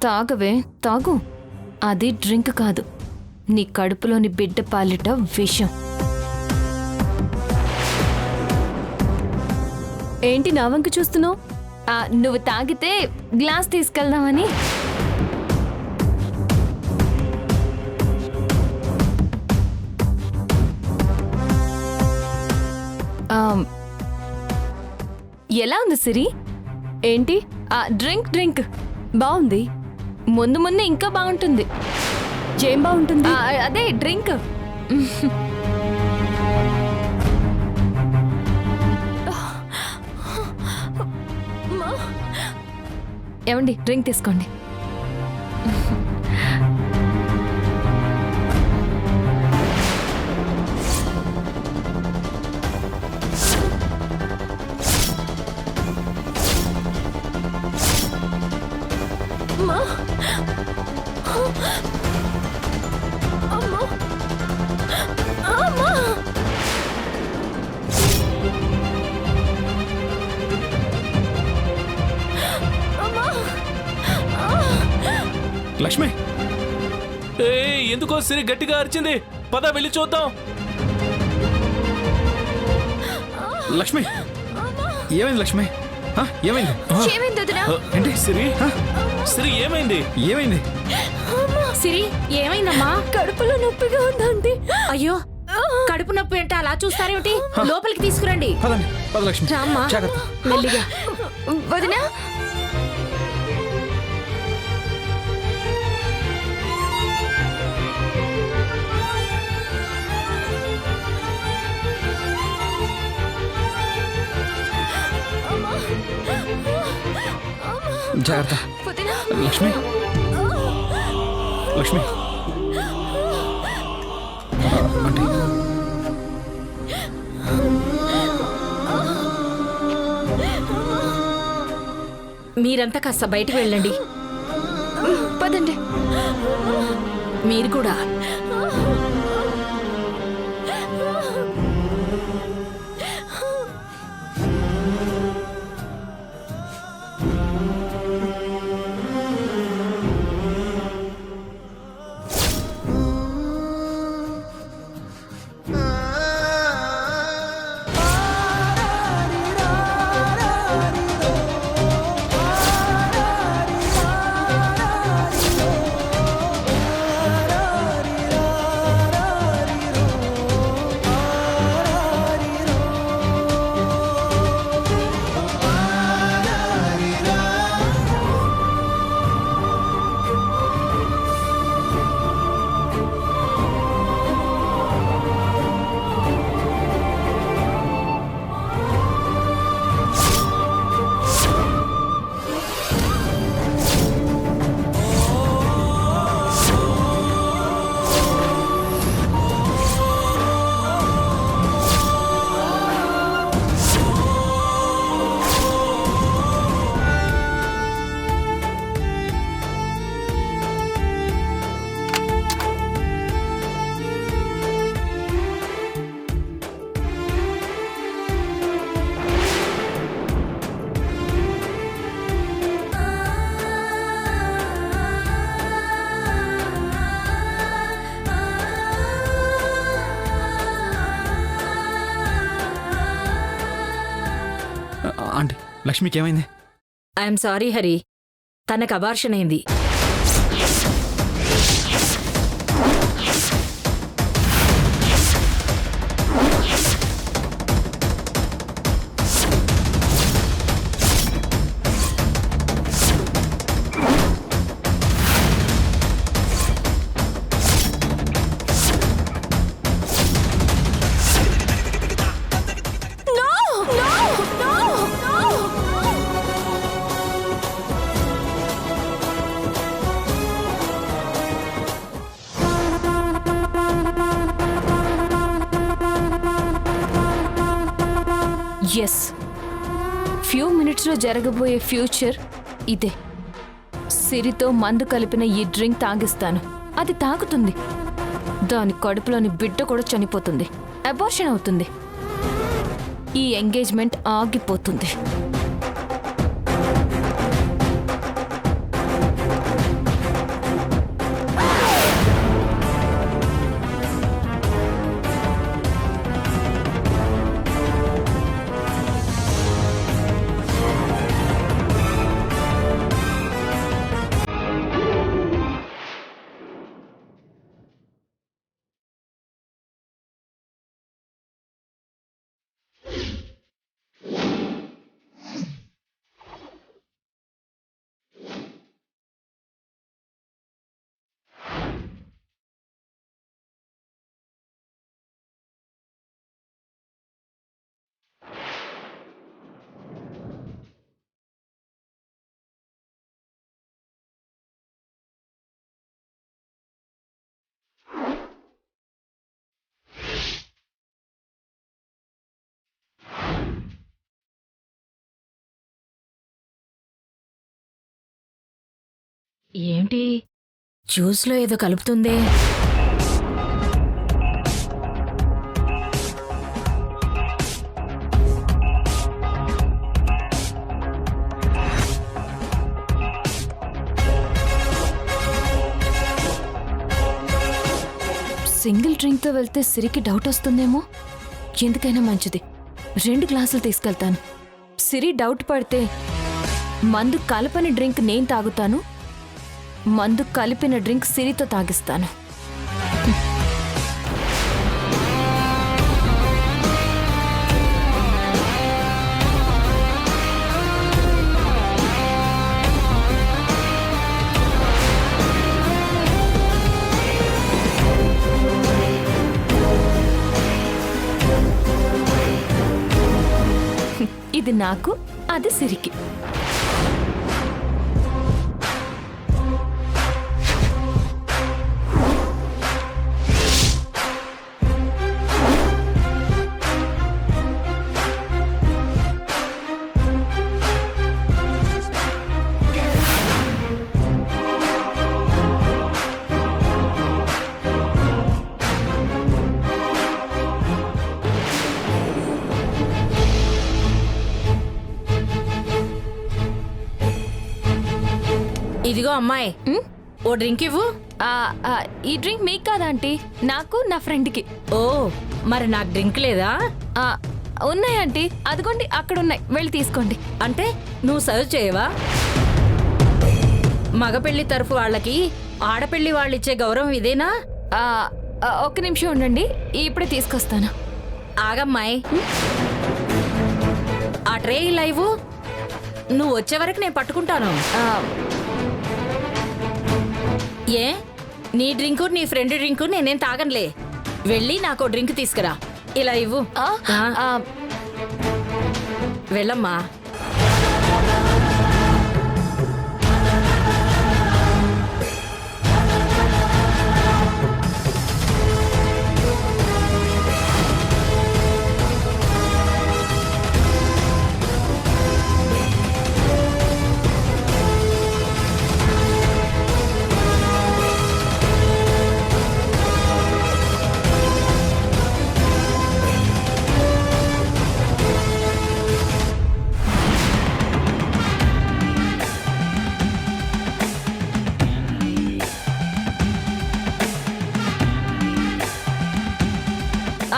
తాగవే తాగు. అది డ్రింక్ కాదు, నీ కడుపులోని బిడ్డ పాలిట విషం. ఏంటి నా వంక చూస్తున్నావు? నువ్వు తాగితే గ్లాస్ తీసుకెళ్దామని. ఎలా ఉంది సిరి? ఏంటి? డ్రింక్ బాగుంది. ముందు ముందు ఇంకా బాగుంటుంది. ఏం బాగుంటుంది? అదే డ్రింక్. ఏమండి, డ్రింక్ తీసుకోండి. లక్ష్మి, ఎందుకో సిరి గట్టిగా అరిచింది. పద వెళ్ళి చూద్దాం. లక్ష్మి, ఏమైంది? లక్ష్మి, ఏమైంది? ఏంటి సిరి? సిరి ఏమైంది? ఏమైంది సిరి? ఏమైందమ్మా? కడుపులో నొప్పిగా ఉందండి. అయ్యో, కడుపు నొప్పి అంటే అలా చూస్తారేమిటి? లోపలికి తీసుకురండి. పదండి, పద లక్ష్మి. రామ్మా, జాగ్రత్త. మెల్లిగా. వదినా, జాగ్రత్త. వదినా. లక్ష్మి, లక్ష్మి. అంటే మీరంతా కాస్త బయటకు వెళ్ళండి. పదండి. మీరు కూడా. ఆంటీ, లక్ష్మికి ఏమైంది? ఐఎమ్ సారీ హరి, తనకు అబార్షన్ అయింది. ఎస్, ఫ్యూ మినిట్స్లో జరగబోయే ఫ్యూచర్ ఇదే. సిరితో మందు కలిపిన ఈ డ్రింక్ తాగిస్తాను, అది తాగుతుంది. దాని కడుపులోని బిడ్డ కూడా చనిపోతుంది, అబార్షన్ అవుతుంది. ఈ ఎంగేజ్మెంట్ ఆగిపోతుంది. ఏంటి జ్యూస్లో ఏదో కలుపుతుందే? సింగిల్ డ్రింక్తో వెళ్తే సిరికి డౌట్ వస్తుందేమో. ఎందుకైనా మంచిది 2 గ్లాసులు తీసుకెళ్తాను. సిరి డౌట్ పడితే మందు కలపని డ్రింక్ నేను తాగుతాను, మందు కలిపిన డ్రింక్ సిరితో తాగిస్తాను. ఇది నాకు, అది సిరికి. ఇదిగో అమ్మాయి, ఓ డ్రింక్ ఇవ్వు. ఆ, ఆ, ఈ డ్రింక్ మీకు కాదా ఆంటీ? నాకు, నా ఫ్రెండ్కి. ఓ, మరి నాకు డ్రింక్ లేదా? ఆ, ఉన్నాయి ఆంటీ, అదిగోండి అక్కడ ఉన్నాయి, వెళ్ళి తీసుకోండి. అంటే నువ్వు సర్వ్ చేయవా? మగ పెళ్లి తరఫు వాళ్ళకి ఆడపెళ్లి వాళ్ళు ఇచ్చే గౌరవం ఇదేనా? ఆ, ఒక్క నిమిషం ఉండండి, ఇప్పుడే తీసుకొస్తాను. ఆగమ్మాయి, ఆ ట్రే ఇలా ఇవ్వు. నువ్వు వచ్చే వరకు నేను పట్టుకుంటాను. ఆ, ఏ, నీ డ్రింకు నీ ఫ్రెండ్ డ్రింకు నేనేం తాగనులే. వెళ్ళి నాకు డ్రింక్ తీసుకురా. ఇలా ఇవ్వు. ఆ, ఆ, వెళ్ళమ్మా.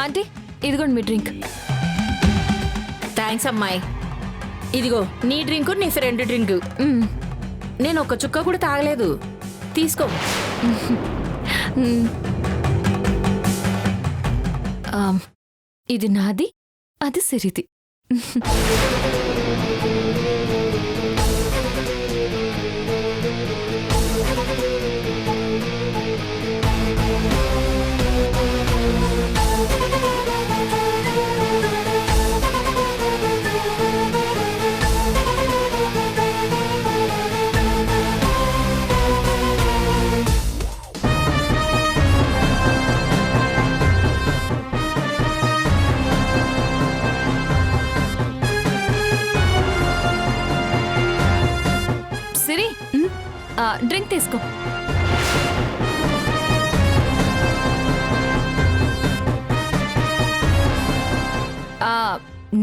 ఆంటీ, ఇదిగోండి మీ డ్రింక్. థ్యాంక్స్ అమ్మాయి. ఇదిగో నీ డ్రింకు నీ ఫ్రెండ్ డ్రింకు. మ్, నేను ఒక్క చుక్క కూడా తాగలేదు. తీసుకో. ఆ, ఇది నాది, అది సిరిది. సిరి, డ్రింక్ తీసుకో.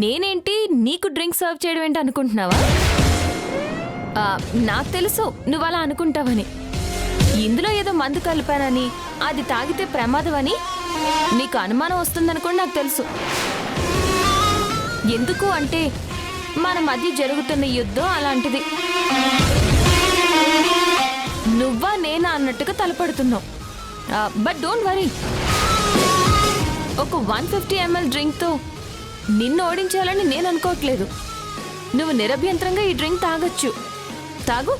నేనేంటి నీకు డ్రింక్ సర్వ్ చేయడం ఏంటి అనుకుంటున్నావా? నాకు తెలుసు నువ్వు అలా అనుకుంటావని. ఇందులో ఏదో మందు కలిపానని, అది తాగితే ప్రమాదమని నీకు అనుమానం వస్తుందనుకోండి, నాకు తెలుసు. ఎందుకు అంటే మన మధ్య జరుగుతున్న యుద్ధం అలాంటిది. నువ్వా నేనా అన్నట్టుగా తలపడుతున్నావు. బట్ డోంట్ వరీ, ఒక 150 ml డ్రింక్తో నిన్ను ఓడించాలని నేను అనుకోవట్లేదు. నువ్వు నిరభ్యంతరంగా ఈ డ్రింక్ తాగొచ్చు. తాగు.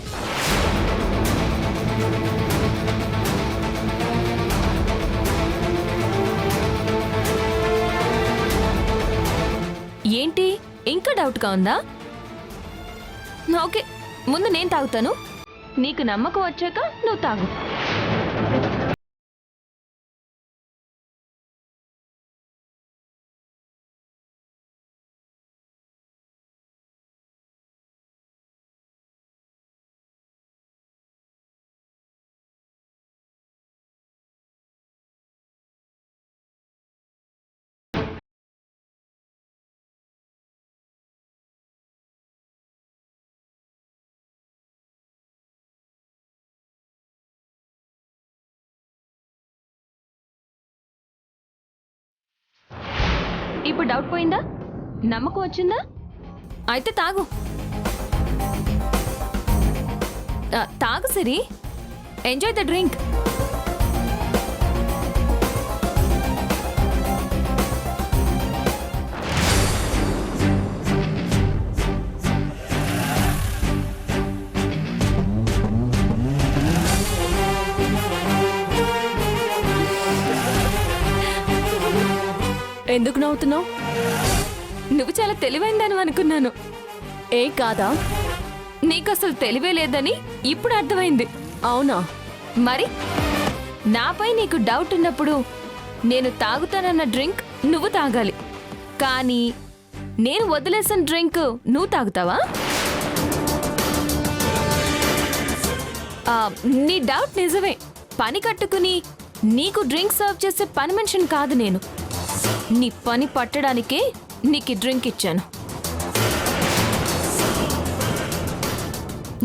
ఏంటి ఇంకా డౌట్గా ఉందా? ఓకే, ముందు నేను తాగుతాను, నీకు నమ్మకం వచ్చాక నువ్వు తాగు. ఇప్పుడు డౌట్ పోయిందా? నమ్మకం వచ్చిందా? అయితే తాగు. తాగు సిరి. Enjoy the drink. ఎందుకు నవ్వుతున్నావు? నువ్వు చాలా తెలివైందని అనుకున్నాను. ఏం కాదా? నీకు అసలు తెలివే లేదని ఇప్పుడు అర్థమైంది. అవునా? మరి నాపై నీకు డౌట్ ఉన్నప్పుడు నేను తాగుతానన్న డ్రింక్ నువ్వు తాగాలి, కానీ నేను వదిలేసిన డ్రింక్ నువ్వు తాగుతావా? నీ డౌట్ నిజమే. పని కట్టుకుని నీకు డ్రింక్ సర్వ్ చేసే పని మనిషిని కాదు నేను. నీ పని పట్టడానికే నీకు డ్రింక్ ఇచ్చాను.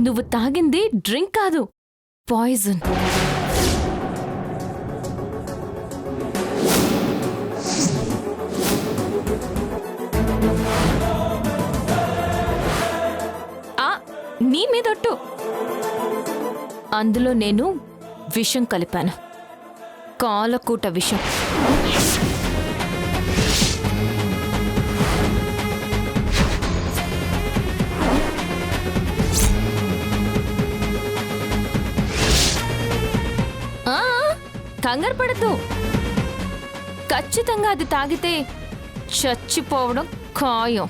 నువ్వు తాగింది డ్రింక్ కాదు, పాయిజన్. నీ మీదొట్టు. అందులో నేను విషం కలిపాను, కాలకూట విషం. కంగారు పడద్దు. ఖచ్చితంగా అది తాగితే చచ్చిపోవడం ఖాయం.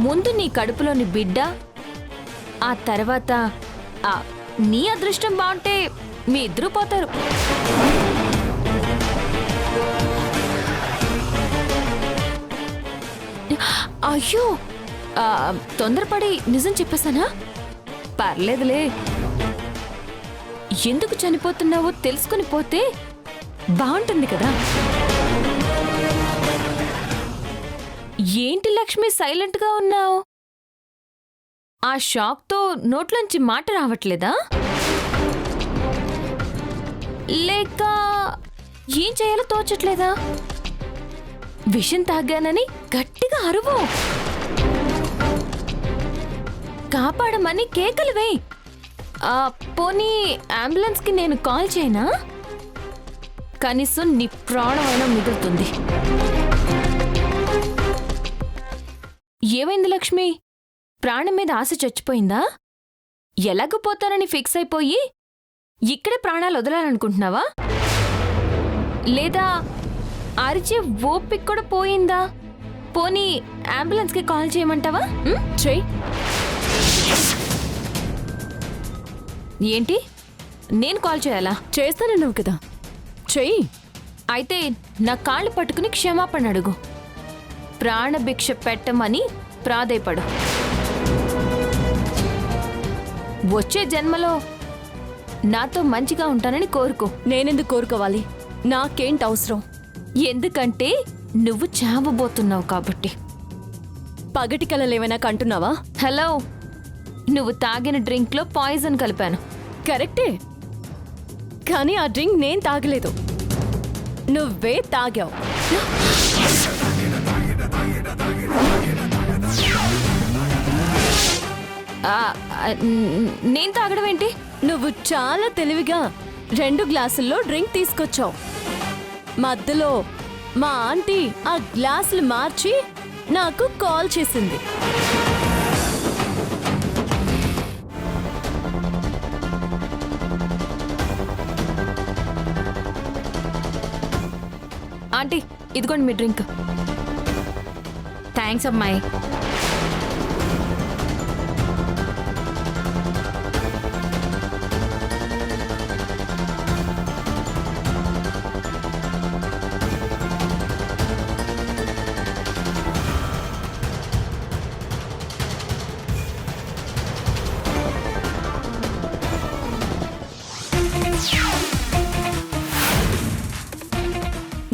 ముందు నీ కడుపులోని బిడ్డ, ఆ తర్వాత నీ అదృష్టం బాగుంటే మీ ఇద్దరు పోతారు. అయ్యో, తొందరపడి నిజం చెప్పేశానా? పర్లేదులే. ఎందుకు చనిపోతున్నావో తెలుసుకుని పోతే బాగుంటుంది కదా. ఏంటి లక్ష్మి సైలెంట్గా ఉన్నావు? ఆ షాక్తో నోట్లోంచి మాట రావట్లేదా? లేక ఏం చేయాలో తోచట్లేదా? విషం తాగానని గట్టిగా అరువు. కాపాడమని కేకలు వేయి. పోనీ అంబులెన్స్కి నేను కాల్ చేయనా? కనీసం నీ ప్రాణమైనా మిగులుతుంది. ఏమైంది లక్ష్మి? ప్రాణం మీద ఆశ చచ్చిపోయిందా? ఎలాగూ పోతానని ఫిక్స్ అయిపోయి ఇక్కడే ప్రాణాలు వదలాలనుకుంటున్నావా? లేదా అరిచే ఓపిక కూడా పోయిందా? పోనీ అంబులెన్స్కి కాల్ చేయమంటావా? చెయ్. ఏంటి, నేను కాల్ చేయాలా? చేస్తానన్నావు కదా, చెయ్యి. అయితే నా కాళ్ళు పట్టుకుని క్షమాపణ అడుగు. ప్రాణభిక్ష పెట్టమని ప్రాధేయపడు. వచ్చే జన్మలో నాతో మంచిగా ఉంటానని కోరుకో. నేనెందుకు కోరుకోవాలి? నాకేంటి అవసరం? ఎందుకంటే నువ్వు చావబోతున్నావు కాబట్టి. పగటి కలలేమైనా కంటున్నావా? హలో, నువ్వు తాగిన డ్రింక్లో పాయిజన్ కలిపాను. కరెక్టే, కానీ ఆ డ్రింక్ నేను తాగలేదు, నువ్వే తాగావు. నేను తాగడం ఏంటి? నువ్వు చాలా తెలివిగా 2 గ్లాసుల్లో డ్రింక్ తీసుకొచ్చావు. మధ్యలో మా ఆంటీ ఆ గ్లాసులు మార్చి నాకు కాల్ చేసింది. ఆంటీ, ఇదిగోండి మీ డ్రింక్. థ్యాంక్స్ అమ్మాయి.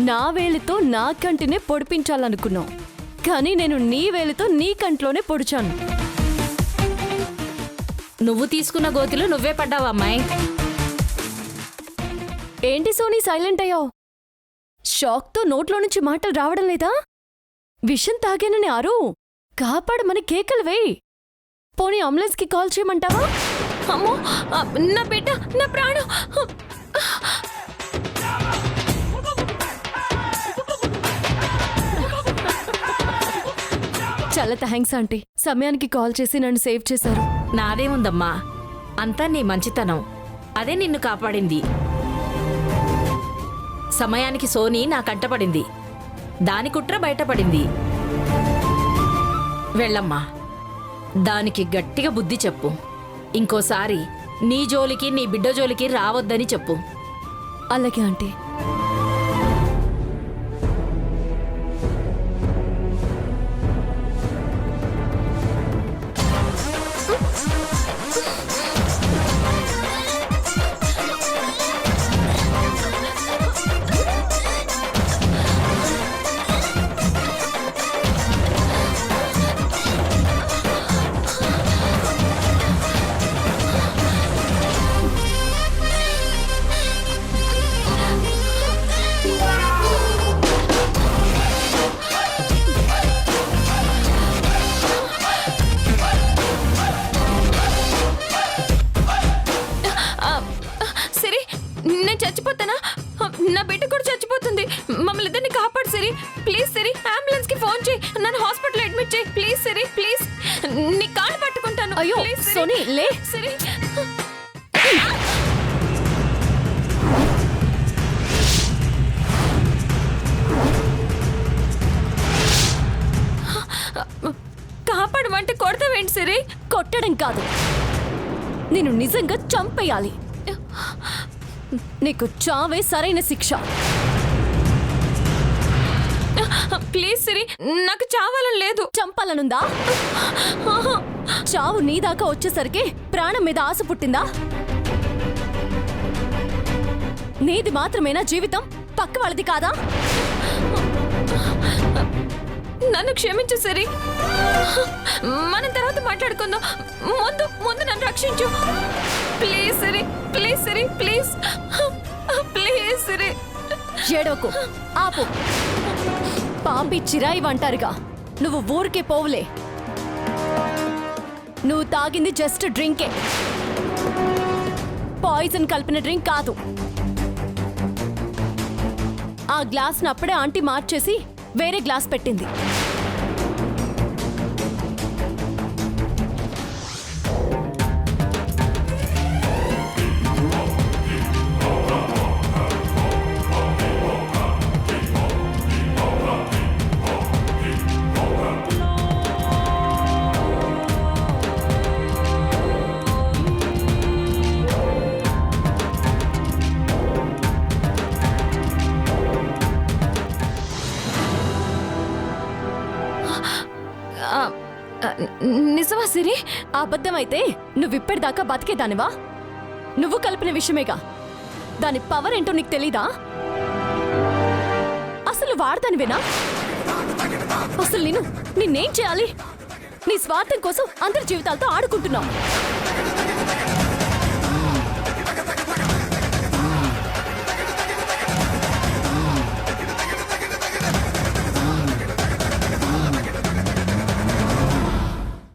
నా వేలితో నా కంటినే పొడిపించాలనుకున్నావు, కానీ నేను నీ వేలితో నీ కంట్లోనే పొడిచాను. నువ్వు తీసుకున్న గోతిలో నువ్వే పడ్డావు అమ్మాయి. ఏంటి సోనీ సైలెంట్ అయ్యావు? షాక్తో నోట్లో నుంచి మాటలు రావడం లేదా? విషం తాగానని అరు కాపాడమని కేకలు వేయి. పోనీ అంబులెన్స్కి కాల్ చేయమంటావా? అమ్మో, నా బిడ్డ, నా ప్రాణం. చాలా థ్యాంక్స్ ఆంటీ, సమయానికి కాల్ చేసి నన్ను సేవ్ చేశారు. నాదేముందమ్మా, అంతా నీ మంచితనం. అదే నిన్ను కాపాడింది. సమయానికి సోని నా కంటపడింది. దాని కుట్ర బయటపడింది. వెళ్ళమ్మా, దానికి గట్టిగా బుద్ధి చెప్పు. ఇంకోసారి నీ జోలికి నీ బిడ్డ జోలికి రావద్దని చెప్పు. అలాగే ఆంటీ. సిరి, నేను చచ్చిపోతానా? నా బిడ్డ కూడా చచ్చిపోతుంది. మమ్మల్ని ఇద్దరిని కాపాడు సిరి. ప్లీజ్ సిరి, అంబులెన్స్ కి ఫోన్ చేయి. నన్ను హాస్పిటల్ అడ్మిట్ చేయి. Please Siri, please. నీ కాళ్ళు పట్టుకుంటాను. అయ్యో ప్లీజ్ సిరి. సోనీ, లే. సిరి, కాపాడమంటే కొడతావేంటి సిరి? కొట్టడం కాదు, నేను నిజంగా చంపేయాలి. నీకు చావే సరైన శిక్ష. ప్లీజ్ సిరి, నాకు చావాలని లేదు. చంపాలనుందా? చావు నీ దాకా వచ్చేసరికి ప్రాణం మీద ఆశ పుట్టిందా? నీది మాత్రమేనా జీవితం, పక్క వాళ్ళది కాదా? నన్ను క్షమించు సిరి. మనం తర్వాత మాట్లాడుకుందాం. ముందు ముందు నన్ను రక్షించు. Please Siri, please Siri, please please Siri. ఏడవకు, ఆపు. పాపి చిరాయి అంటారుగా, నువ్వు ఊరికే పోవులే. నువ్వు తాగింది జస్ట్ డ్రింకే, పాయిజన్ కలిపిన డ్రింక్ కాదు. ఆ గ్లాస్ను అప్పుడే ఆంటీ మార్చేసి వేరే గ్లాస్ పెట్టింది. నిజమా సిరి? అబద్ధమైతే నువ్విప్పటిదాకా బతికేదానివా? నువ్వు కలిపిన విషయమేగా, దాని పవర్ ఏంటో నీకు తెలీదా? అసలు వాడదానివేనా? అసలు నిన్నేం చేయాలి? నీ స్వార్థం కోసం అందరి జీవితాలతో ఆడుకుంటున్నావు.